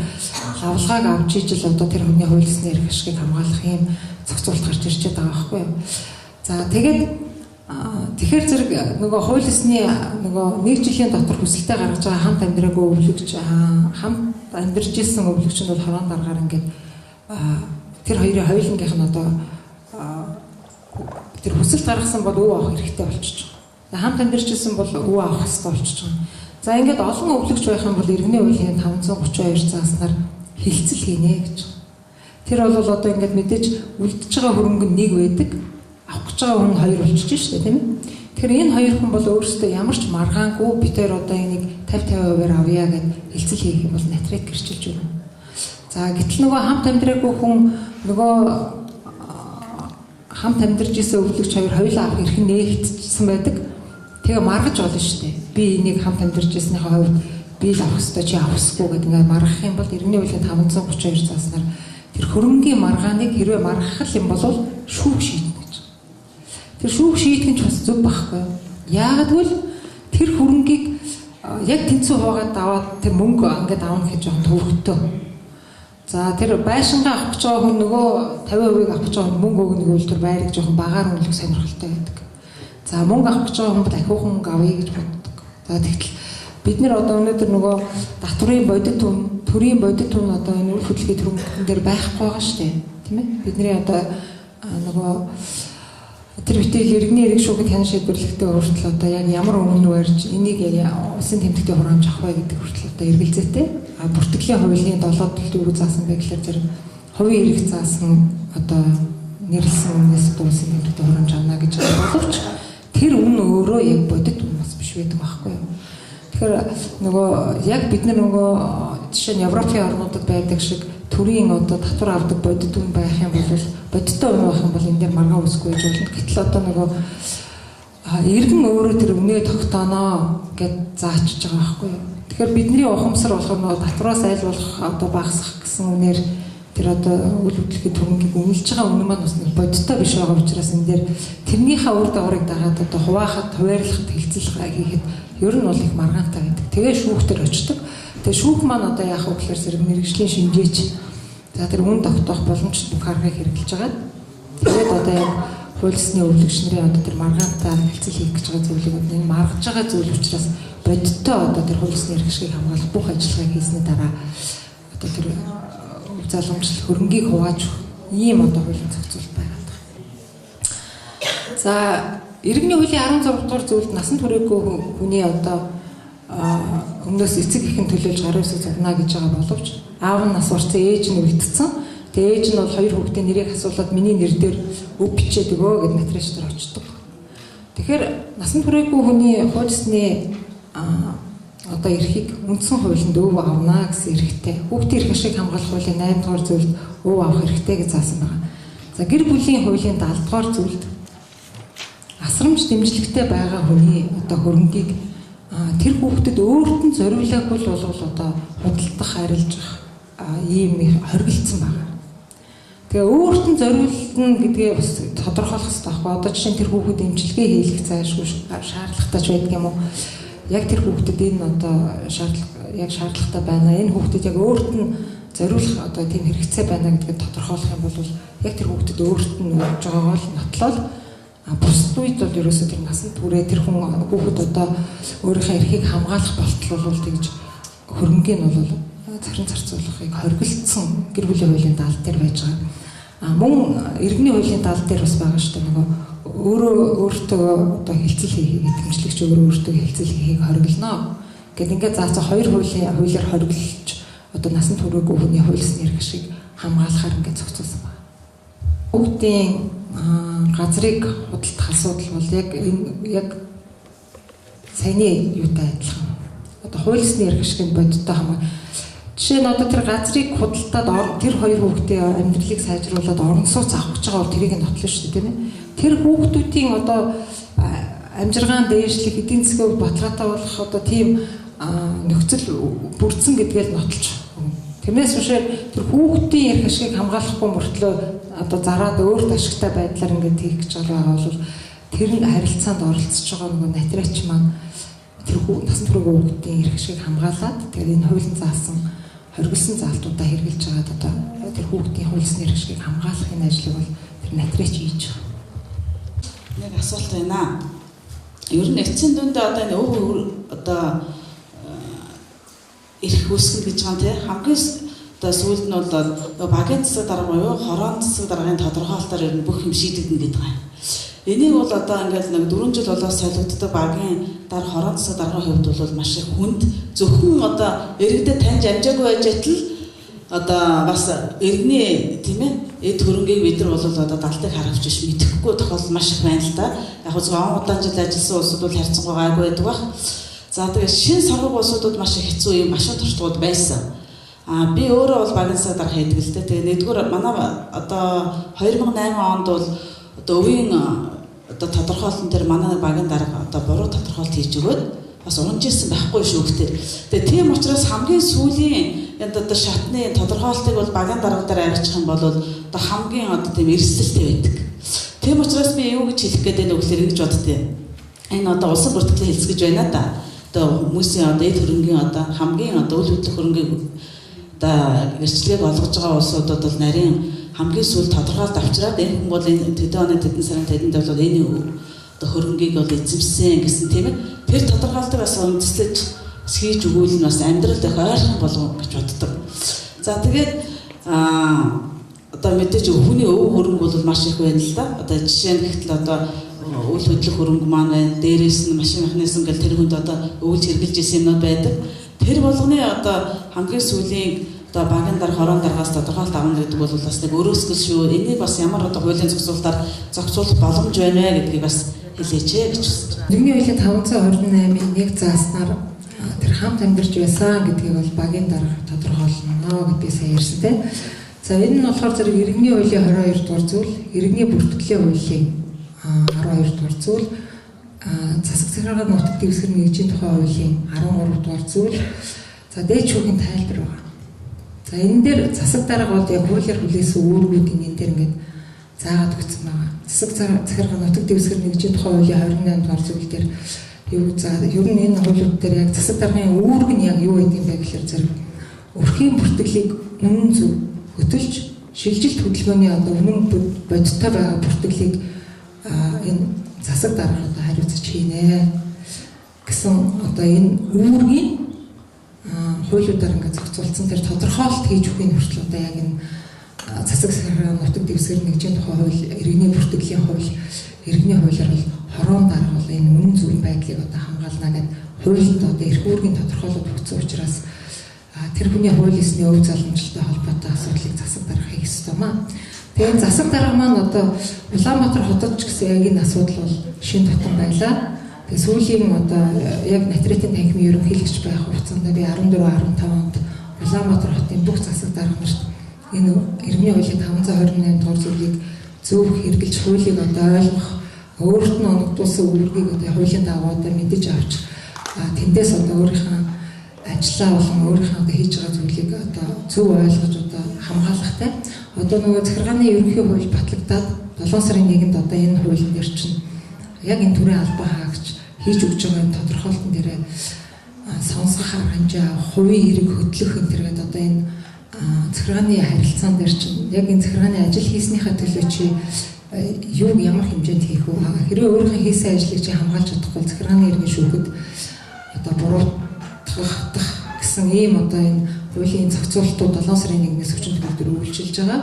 лавлгааг авч ижил одоо тэр хүний хуулисны эрх ашигыг хамгаалах юм зохицуулалт гарч ирчээд байгаа байхгүй юу. За тэгэхээр зэрэг нөгөө хуулисны нөгөө 1 жилийн дотор хүсэлтээ гаргаж байгаа хамт амьдраагүй өвлөгч хамт амьдарч ирсэн өвлөгчөнд бол хорон даргаар ингээд тэр хоёрын хоёулангийнх нь одоо тэр хүсэлт гаргасан бол өвөө авах хэрэгтэй болчихж байгаа. Хамт амьдарч ирсэн бол өвөө авах хэрэгтэй болчихж байгаа. За ингээд олон өвлөгч байх юм бол иргэний хуулийн 532 зааснаар хилцэл хийнэ гэж. Тэр бол одоо ингээд мэдээж үлдчихэж байгаа хөрөнгө нь нэг байдаг. Авах гэж байгаа хүн хоёр болчихж шүү дээ, тийм ээ. Тэгэхээр энэ хоёр хүн бол өөрсдөө ямар ч маргаангүй бид хоёр одоо энийг 50-50%-аар авъя гэд хилцэл хийх юм бол натриат гэрчилж өгнө. За гэтэл нөгөө хамт амьдраагүй хүн нөгөө хамт амьдарч исэн өвлөгч хоёр хоёулаа авах эрх нээгдсэн байдаг. Тэгээ маргаж болно шүү дээ. Би энийг хамт амьдарч ирснийхээ хувьд би л авах ёстой чи авахгүй гэдэг ингээд маргах юм бол иргэний хуулийн 532 зааснаар тэр хөрөнгийн маргааныг хэрвээ маргах юм бол шүүх шийднэ гэж. Тэр шүүх шийдэх нь ч бас зөв байхгүй. Яагаад гэвэл тэр хөрөнгийг яг тэнцүү хуугаад аваад тэр мөнгө ингээд авах гэж жоохон төвөгтэй. За тэр байшингаа авах гэж байгаа хүн нөгөө 50% авах гэж байгаа мөнгө өгнө гэвэл тэр байрыг жоохон багаар үнэлэх сонирхолтой байдаг. За мөнгө авах гэж байгаа хүн бол ахиухан мөнгө авъя гэж боддог. За тэгтэл бид нэр одоо өнөөдөр нөгөө татврын бодит түн, төрийн бодит түн одоо энэ үйл хөдлөлийн төрөмгөн дээр байхгүй байгаа шүү дээ. Тийм ээ? Бидний одоо нөгөө тэр битэл иргэний эрэг шүүхэд хян шийдвэрлэхдээ хүртэл одоо яг ямар өмнө рүү барьж энийг яг улсын тэмдэгтийн хураамж авах вэ гэдэг хүртэл одоо эргэлзээтэй. Бүртгэлийн хуулийн 7 төлөвлөгөөг заасан байх гэхээр тэр хувийн эрэг заасан одоо нэрлсэн өмнөөс улсын тэмдэгтийн хураамж авна гэж байгаа боловч тэр өмнө өөрөө яг бодит үн бас биш байдаг байхгүй юу. Тэгэхээр нөгөө яг бид нөгөө жишээ нь Европын орнуудад байдаг шиг төрийн одоо татвар авдаг бодит үн байх юм бол бодиттой үн байх юм бол энэ дээр маргаа үсгүй гэж болно. Гэтэл одоо нөгөө иргэн өөрөө тэр үнэ тогтооноо гэж заачиж байгаа байхгүй юу. Тэгэхээр бидний ухамсар болохоор нөгөө татвараас айл болох одоо багасгах гэсэн үнээр тэр одоо үйл хөдлөлийн төрөнгийг үнэлж байгаа үнэ маань бас нэг бодиттой биш байгаа учраас энэ дээр тэрнийхээ үр дагаврыг дагаад одоо хуваахад, хуваарлахад хэлцэл хийхэд ер нь бол их маргаантай байдаг. Тэгээ шүүхтэр очдог. Тэгээ шүүх маань одоо яах вэ гэхээр зэрэг мэргэжлийн шинжээч за тэр үн тогтоох боломжтой бүх аргыг хэрэгжилж байгаа. Тэгээд одоо яг хуулисны өвлөгчнэрийн одоо тэр маргаантай хэлцэл хийх гэж байгаа зүйлийг энэ маргаж байгаа зүйл учраас бодиттой одоо тэр хуулисны хэрэгшгийг хамгаалах бүх ажиллагааг хийсний дараа одоо тэр залгамжлал хөрөнгийг хувааж ийм одоо хуулийн зохицуулалт байгаад байна. За иргэний хуулийн 16 дугаар зөвлөлд насан туршаагүй хүний одоо өмнөөс эцэг эхэн төлөөлж гарын үсэг зурна гэж байгаа боловч аав нь нас урсан ээж нь үлдсэн. Тэгээ ээж нь бол хоёр хүүхдийн нэрийг асуулаад миний нэр дээр өв бичээд өгөө гэд материалч дээр очдог. Тэгэхээр насан туршаагүй хүний хуулисны одоо эрхийг үндсэн хуулинд өв авна гэсэн эрхтэй. Хүүхдийн эрх ашиг хамгаалах хуулийн 8 дугаар зөвлөлд өв авах эрхтэй гэж заасан байна. За гэр бүлийн хуулийн 70 дугаар зөвлөлд асрамж дэмжлэгтэй байгаа хүний одоо хөрөнгийг тэр хүүхдэд өөрт нь зориулаагүй л бол одоо худалдах арилж ийм хоригдсан байна. Тэгээ өөрт нь зориулна гэдгээ бас тодорхойлох хэрэгтэй байхгүй. Одоо жишээ нь тэр хүүхэд эмчилгээ хийх зайлшгүй шаардлагатай ч байдаг юм уу? Яг тэр хүүхдэд энэ одоо шаардлагатай байна. Энэ хүүхдэд яг өөрт нь зориулах одоо тийм хэрэгцээ байна гэдгийг тодорхойлох юм бол яг тэр хүүхдэд өөрт нь өгж байгаагаа л нотлол бусд үед бол ерөөсөө тэр насанд түрээ тэр хүүхэд одоо өөрийнхөө эрхийг хамгаалах болтол бол тэгж хөрөнгийг нь бол зарим зарцуулахыг хоригдсан гэр бүлийн хуулийн 70 дээр байж байгаа. Мөн иргэний хуулийн 70 дээр бас байгаа шүү дээ. Нөгөө өөртөө одоо хэлцэл хийх итгэмжлэгч өөртөө хэлцэл хийхийг хориглоно гэд ингээд заацаа хоёр хуулиар хориглож одоо насан туршаагүй хүний хуулисны эрх шиг хамгаалахаар ингээд зохицуулсан байна. Бүгдийн газрыг худалдах асуудал бол яг саяны юутай адилхан. Одоо хуулисны эрх шиг бодиттой хамаа. Жишээ нь одоо тэр газрыг худалдаад тэр хоёр хүүхдийн амьдралыг сайжруулад орон сууц авах гэж байгаа бол тэрийг нотлно шүү дээ, тийм ээ. Тэр хүүхдүүдийн одоо амжиргаан дээшлэх, эдийн засгийн баталгаатай болох одоо тийм нөхцөл бүрдсэн гэдгээл нотолж. Тэрнээс биш тэр хүүхдийн эрх ашигыг хамгаалахгүй мөртлөө одоо зараад өөрт ашигтай байдлаар ингээд хийх гэж байгаа бол тэр нь харилцаанд оролцож байгаа нөгөө натриач маань тэр насан туршаагүй хүүхдийн эрх ашигыг хамгаалаад тэр энэ хуулийн заасан хоригдсан заалтуудаа хэрэгжилж байгаад одоо тэр хүүхдийн хуулисны эрх ашигыг хамгаалахын ажлыг бол тэр натриач хийж байгаа. Нэг асуулт байна. Ер нь эцсийн дүндээ одоо энэ өв одоо эрх үүсгэн гэж байгаа тийм хамгийн одоо сүүлд нь бол багийн засаг дарга буюу хорон засаг даргын тодорхойлолтоор ер нь бүх юм шийдэгдэн гэдэг байгаа. Энийг бол одоо ингээд нэг 4 жил болоос солигддог багийн дараа хорон засаг даргын хувьд бол маш их хүнд зөвхөн одоо иргэдэд таньж амжаагүй байж атал одоо бас иргэний тийм ээ эд хөрөнгийг бид нар бол одоо далтыг харавч биш мэдэхгүй тохиолдол маш их байна л да. Яг зөв он удаан жил ажилласан улсууд бол харьцангуй гайгүй байдаг баг. За тэгээд шинэ саргаг улсуудад маш их хэцүү юм машин туршлагууд байсан. Би өөрөө бол багийн засаг дарга хийдэг л дээ. Тэгээд нэгдүгээр манай одоо 2008 онд бол одоо өвийн одоо тодорхойлолтын дээр манай багийн дарга одоо буруу тодорхойлолт хийж өгөөд бас унжижсэн байхгүй шүү гэхдээ. Тэгээд тийм учраас хамгийн сүүлийн энэ одоо шатны тодорхойлолтыг бол багийн дарга дээр арилжих юм бол одоо хамгийн одоо тийм эрсдэлтэй байдаг. Тийм учраас би юу гэж хэлэх гээд байна вэ гэхээр ингэж боддتي. Энэ одоо улсын бүртгэлийн хэлс гэж байна да. Одоо хүмүүсийн одоо эд хөрөнгийн одоо хамгийн одоо үйл хөдлөх хөрөнгийг одоо эрсдлийг олгож байгаа улсуудад бол нарийн хамгийн сүүл тодорхойлт авчираад энэ хүн бол энэ тэдэн оны тэдэн сарын тэдэнд бол энэ одоо хөрөнгийг бол эзэмсэн гэсэн тийм ээ. Тэр тодорхойлтыг бас үндэслэж хийж өгвөл нь бас амьдралд их ойрхон болов гэж боддог. За тэгээд одоо мэдээж хүний өв хөрөнгө бол маш их байна л да. Одоо жишээ нь гэтэл одоо үйл хөдлөх хөрөнгө маань байна. Дээрээс нь машин механизм гэл тэр хүнд одоо өвлж хэрглэж исэн юмнууд байдаг. Тэр болгоны одоо хамгийн сүүлийн одоо багийн дараа хорон дараагаас тодорхойлт авна гэдэг бол бас нэг өрөөсгөл шүү. Энийг бас ямар одоо хуулийн зохицуулалтаар зохицуулах боломж байна вэ гэдгийг бас хэлээч гэж хүсэж байна. Иргэний хуулийн 528-ын 1 зааснаар тэр хамт амьдарч байсан гэдгийг бол багийн дараа тодорхойлно гэдгийг сайн ярьсан тийм. За энэ нь болохоор зэрэг иргэний хуулийн 22 дугаар зүйл, иргэний бүртгэлийн хуулийн 12 дугаар зүйл, засаг захиргааны нутаг дэвсгэр нэгжийн тухай хуулийн 13 дугаар зүйл. За дээд шүүхийн тайлбар байна. За энэ дээр засаг дарга бол яг хуулиар хүлээсэн үүргүүдийн энэ дээр ингээд заагаад өгсөн байна. Засаг захиргааны нутаг дэвсгэр нэгжийн тухай хуулийн 28 дугаар зүйл дээр юу за ер нь энэ хуулиуд дээр яг засаг даргын үүрэг нь яг юу гэдэг юм бэ гэхээр зэрэг өрхийн бүртгэлийг үнэн зөв хөтөлж шилжилт хөдөлгөөний одоо үнэн бодиттой байгаа бүртгэлийг энэ засаг дарга одоо хариуцаж хийнэ гэсэн одоо энэ үүргийн хуулиудаар ингээд зохицуулсан тэр тодорхойлт хийж өгөхний хүртэл одоо яг энэ засаг захиргааны нутаг дэвсгэр нэгжийн тухай хууль, иргэний бүртгэлийн хууль, иргэний хуулиар бол хорон дарга бол энэ үнэн зөв байдлыг одоо хамгаална гэдэг хуулинд одоо эрх үүргийн тодорхойлолт өгсөн учраас тэр хүний хуулийн ёсны өв залгамжтай холбоотой асуудлыг засаг дарга хийх ёстой маа. Тэгээд засаг дарга маань одоо Улаанбаатар хотод ч гэсэн яг энэ асуудал бол шин тутам байлаа. Тэгээд сүүлийн одоо яг Натритын танхимын ерөнхийлөгч байх хугацаанд би 14-15 онд Улаанбаатар хотын бүх засаг дарга нарт энэ иргэний хуулийн 528 дугаар зүйлийг зөв хэрэгжилж хуулийг одоо ойлгох, өөрт нь оногдуулсан үүргийг одоо хуулийн дагуу одоо мэдэж авч тэндээс одоо өөрийнхөө ажиллаа болон өөрийнхөө одоо хийж байгаа зүйлийг одоо зөв ойлгож одоо хамгаалахтай. Одоо нөгөө захиргааны ерөнхий хууль батлагдаад 7 сарын 1-нд одоо энэ хуулийн дээр чинь яг энэ төрлийн албаа хаагч хийж өгч байгаа энэ тодорхойлтын дээрээ сонсох арга хэмжээ, хувийн хэрэг хөдлөх энэ төргээд одоо энэ захиргааны харилцаан дээр чинь яг энэ захиргааны ажил хийснийхаа төлөө чи юуг ямар хэмжээнд хийх вэ? Хэрвээ өөрийнхөө хийсэн ажлыг чи хамгаалж чадахгүй захиргааны иргэн шүүхэд одоо буруутгах гэсэн ийм одоо энэ хуулийн зохицуулалтууд 7 сарын 1-ээс өчигдөр төгөлдөр үйлчилж байгаа.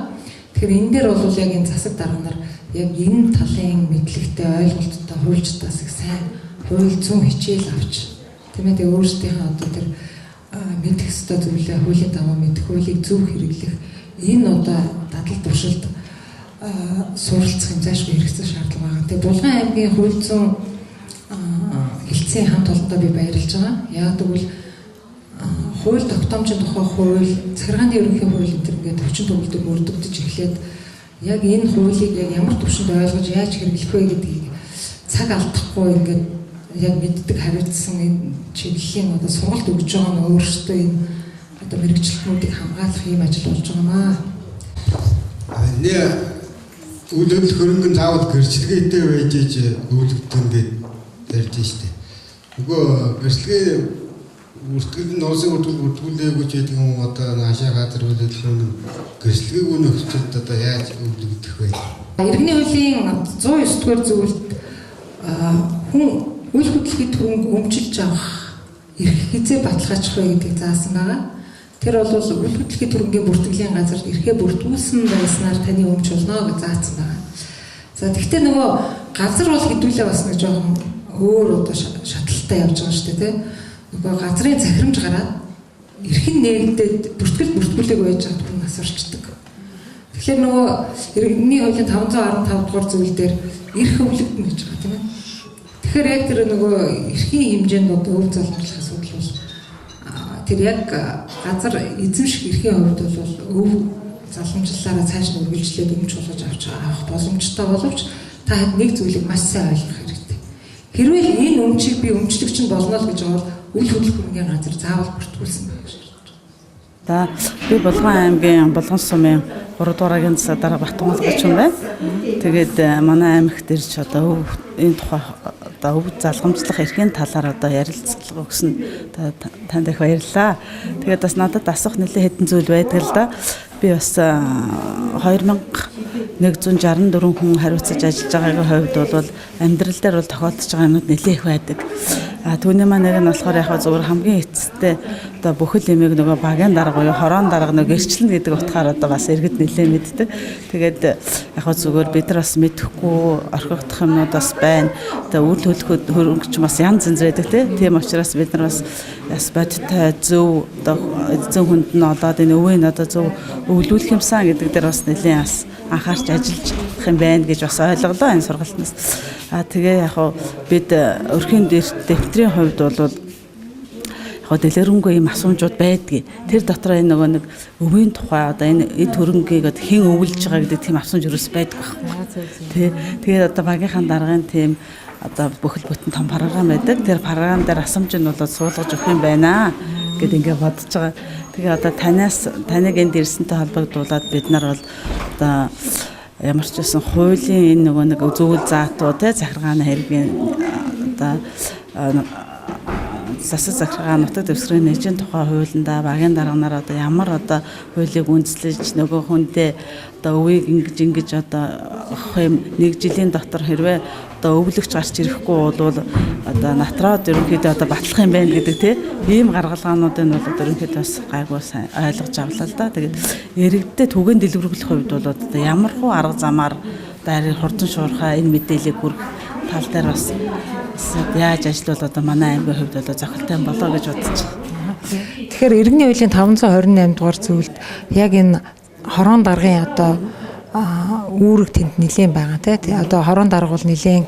Тэгэхээр энэ дээр бол яг энэ засаг дарга нар яг энэ талын мэдлэгтэй ойлголттой хуульчдаас их сайн хууль зүйн хичээл авч тийм ээ өөрсдийнхөө одоо тэр мэдэх ёстой зүйлээ хуулийн дагуу мэдэх, хуулийг зөв хэрэглэх энэ одоо дадал туршилт суралцах юм заашгүй хэрэгцээ шаардлага байгаа. Тэгээ Булган аймгийн хууль зүйн хэлтсийн хамт олондоо би баярлж байгаа. Яг тэгвэл хууль тогтоомжийн тухай хууль, захиргааны ерөнхий хууль энэ ингээд хүчин төгөлдөр мөрдөгдөж эхлээд яг энэ хуулийг яг ямар төвшөнд ойлгож яаж хэрэглэх вэ гэдгийг цаг алдахгүй ингээд яг мэддэг хариуцсан энэ чиглэлийн одоо сургалт өгж байгаа нь өөрөөсөө энэ одоо мэрэгчлэтнүүдийг хамгаалах юм ажил болж байгаамаа. Нэ үйл хөдлөх хөрөнгө заавал гэрчлэгээтэй байж өвлөгдөн гэж ярьж штэ. Нөгөө гэрчлэгээ үртгэл нь улсын бүртгүүлээгүй ч гэдэг юм одоо наашаа газар үйл хөдлөх хөрөнгө гэрчлэгээг өнөختөд одоо яаж өвлөгдөх вэ? Иргэний хуулийн 109 дугаар зүйлд хүн үйл хөдлөлийн хөрөнгө өмчилж авах эрх хязээ баталгаачих вэ гэдгийг заасан байгаа. Тэр бол үйл хөдлөлийн хөрөнгөний бүртгэлийн газар эрхээ бүртгүүлсэн байснаар таны өмч болно гэж заасан байгаа. За тэгвэл нөгөө газар бол хэдүүлээ бас нэг жоохон өөр одоо шатлалтай явж байгаа шүү дээ тийм. Нөгөө газрын захирамж гараад эрхэн нээгдээд бүртгүүлэг байж байгаа хүн нас орчдөг. Тэгэхээр нөгөө иргэний хуулийн 515 дугаар зүйл дээр эрх өвлөгдөн гэж байгаа тийм ээ. Тэгэхээр яг тэр нөгөө эрхийн хэмжээнд одоо өв залгамжлах асуудал бол тэр яг газар эзэмших эрхийн хувьд бол өв залгамжлалаараа цааш нь үргэлжлээд өмч болгож авах боломжтой боловч та хэд нэг зүйлийг маш сайн ойлгох хэрэгтэй. Хэрвээ энэ өмчийг би өмчлөгч нь болно л гэж бол үйл хөдлөх хөрөнгөний газар заавал бүртгүүлсэн байх шаардлагатай. За би Булган аймгийн Булган сумын 3 дугаагийн засаг дарга Батмал гэж юм байна. Тэгээд манай аймагт ирж одоо энэ тухай одоо өв залгамжлах эрхийн талаар одоо ярилцлага өгсөн танд их баярлалаа. Тэгээд бас надад асуух нэлээд хэдэн зүйл байдаг л да. Би бас 2164 хүн хариуцаж ажиллаж байгаагийн хувьд бол амьдрал дээр бол тохиолдож байгаа юмуд нэлээд их байдаг. Түүний маань нэг нь болохоор яг зөвхөн хамгийн эцэстээ одоо бүхэл юмыг нөгөө багийн дарга буюу хорон дарга нөгөө гэрчлэн гэдэг утгаар одоо бас иргэд нэлээд мэддэг. Тэгээд яг зөвхөн бид нар бас мэдэхгүй орхигдох юмнууд бас байна. Одоо үйл хөдлөхөд хөрөнгөч бас янз янз байдаг тийм учраас бид нар бас бодтой зөв одоо эзэн хүнд нь олоод энэ өвийн одоо зөв өвлүүлэх юмсан гэдэг дээр бас нэлээд бас анхаарч ажиллаж юм байна гэж бас ойлголоо энэ сургалтнаас. Тэгээ яг бид өрхийн дэвтрийн хувьд бол яг дэлгэрэнгүй юм асуумжууд байдгийг. Тэр дотор энэ нөгөө нэг өвийн тухай одоо энэ эд хөрөнгийг хэн өвлж байгаа гэдэг тийм асуумж юус байдаг байхгүй. Тэгээд одоо багийнхаа даргын тийм одоо бүхэл бүтэн том програм байдаг. Тэр програм дээр асуумж нь бол суулгаж өгөх юм байна гэд ингээд бодож байгаа. Тэгээ одоо таныг энд ирсэнтэй холбогдуулаад бид нар бол одоо ямар ч байсан хуулийн энэ нөгөө нэг зөвлөл заатуу захиргааны хэргийн одоо засаг захиргаа нутаг дэвсгэрийн нэгжийн тухай хуулиндаа багийн дарганаар одоо ямар одоо хуулийг үндэслэж нөгөө хүндээ одоо өвийг ингэж одоо нэг жилийн дотор хэрвээ одоо өвлөгч гарч ирэхгүй бол одоо натраад ерөнхийдөө одоо батлах юм байна гэдэг ийм гаргалгаануудыг бол одоо ерөнхийдөө бас гайгүй сайн ойлгож авлаа л да. Тэгээд иргэдэд түгээн дэлгэрүүлэх хувьд бол одоо ямар хуу арга замаар одоо хурдан шуурхаа энэ мэдээллийг хүргэх тал дээр бас яаж ажиллавал одоо манай аймгийн хувьд бол зохилтой болоо гэж бодож байна. Тэгэхээр иргэний хуулийн 528 дугаар зөвлөлд яг энэ хорон даргын одоо үүрэг тэнд нэлээд байгаа тий. Одоо хорон дарга бол нэлээд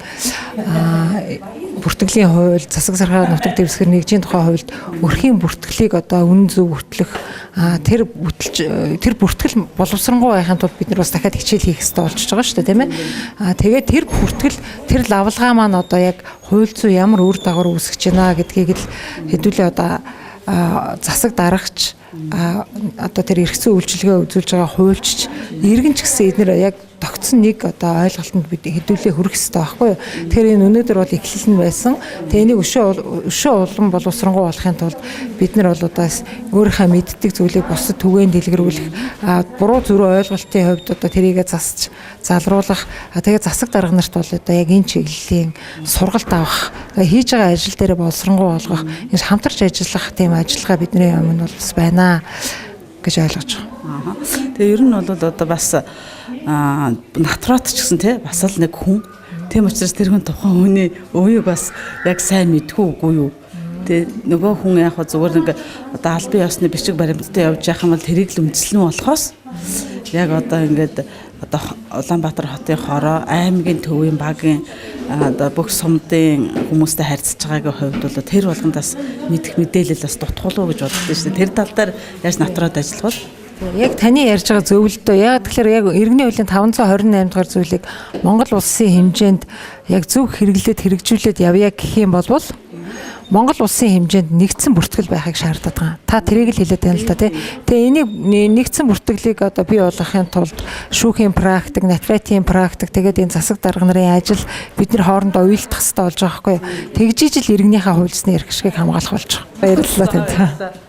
бүртгэлийн хууль, засаг захиргаа нутаг дэвсгэр нэгжийн тухай хуульд өрхийн бүртгэлийг одоо үнэн зөв бүртлэх тэр бүртгэл боловсронгуй байхын тулд бид нар бас дахиад хичээл хийх хэрэгтэй болж байгаа шүү дээ тийм ээ. Тэгээд тэр бүртгэл тэр лавлгаа маань одоо яг хууль зүйн ямар үр дагавар үүсгэж байна гэдгийг л хэдүүлээ одоо засаг дарагч одоо тэр эрх зүйн үйлчилгээ үзүүлж байгаа хуульчч иргэн ч гэсэн эдгээр яг тогтсон нэг одоо ойлголтод бид хэдүүлээ хүрэх хэрэгтэй байхгүй юу. Тэгэхээр энэ өнөөдөр бол эхлэл нь байсан. Тэгээ энийг өшөө улам боловсронгуй болохын тулд бид нар бол одоо өөрийнхөө мэддэг зүйлийг бусад түгээн дэлгэрүүлэх буруу зөрүү ойлголтын хувьд одоо тэрийгэ засч залруулах тэгээ засаг дарга нарт бол одоо яг энэ чиглэлийн сургалт авах хийж байгаа ажил дээр боловсронгуй болгох энэ хамтарч ажиллах тийм ажиллагаа бидний өмнө бол бас байна гэж ойлгож байгаа. Тэгээ ер нь бол одоо бас натурат ч гэсэн тий бас л нэг хүн. Тийм учраас тэр хүн тухайн хүний өвийг бас яг сайн мэдгүй үгүй юу. Тэгээ нөгөө хүн яг зүгээр нэг одоо албан ёсны бичиг баримттай явж явах юм бол тэрийг л үндэслэн болохоос яг одоо ингээд одоо Улаанбаатар хотын хороо аймгийн төвийн багийн одоо бүх сумдын хүмүүстэй харьцаж байгаагийн хувьд бол тэр болгондаас мэдэх мэдээлэл бас дутгуулуу гэж боддог шүү дээ. Тэр тал дээр яаж натурад ажиллавал яг таны ярьж байгаа зөвлөлтөө яг тэгэхээр яг иргэний хуулийн 528 дугаар зүйлийг Монгол улсын хэмжээнд яг зөв хэрэглээд хэрэгжүүлээд явъя гэх юм бол Монгол улсын хэмжээнд нэгдсэн бүртгэл байхыг шаарддаг байгаа. Та тэрийг л хэлээд байна л да тий. Тэгээ энийг нэгдсэн бүртгэлийг одоо бий болгохын тулд шүүхийн практик, нотариатын практик тэгээд энэ засаг дарга нарын ажил бид нар хоорондоо уялдах хэрэгтэй болж байгаа байхгүй юу. Тэгжиж л иргэнийхээ хуульсны эрх ашигыг хамгаалах болж байгаа. Баярлалаа танд.